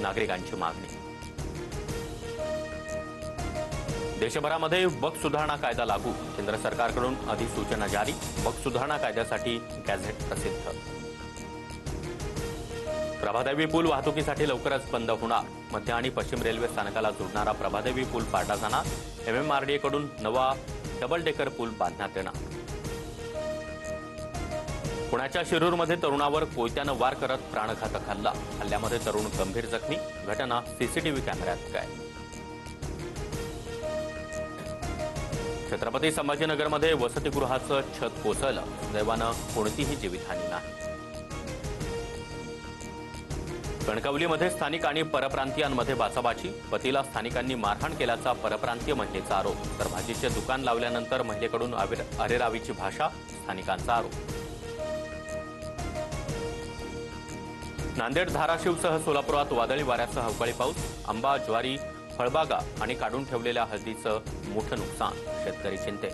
नागरिकांची मागणी। देशभरामध्ये वक्फ सुधारणा कायदा लागू, केंद्र सरकारकडून अधिसूचना जारी। वक्फ सुधारणा कायद्यासाठी गॅझेट प्रसिद्ध। प्रभादेवी पूल वाहतुकीसाठी लवकरच बंद होणार। मध्य आणि पश्चिम रेल्वे स्थानकाला जोडणारा प्रभादेवी पूल पाडला जाणार। MMRDA कडून नवा डबल डेकर पूल बांधण्यात येणार। पुण्याच्या शिरूरमध्ये तरुणावर कोयत्यानं वार करत प्राणघातक हल्ला। हल्ल्यामध्ये तरुण गंभीर जखमी। घटना सीसीटीव्ही कॅमेऱ्यात कैद। छत्रपती संभाजीनगरमध्ये वसतिगृहाचं छत कोसळलं। सुदैवानं कोणतीही जीवितहानी नाही। कणकवलीमध्ये स्थानिक आणि परप्रांतीयांमध्ये बाचाबाची। पतीला स्थानिकांनी मारहाण केल्याचा परप्रांतीय महिलेचा आरोप। तर भाजीचे दुकान लावल्यानंतर महिलेकडून अरेरावीची भाषा, स्थानिकांचा आरोप। नांदेड, धाराशिवसह सोलापुरात वादळी वाऱ्यासह अवकाळी पाऊस। आंबा, ज्वारी, फळबागा आणि काढून ठेवलेल्या हळदीचं मोठं नुकसान। शेतकरी चिंतेत।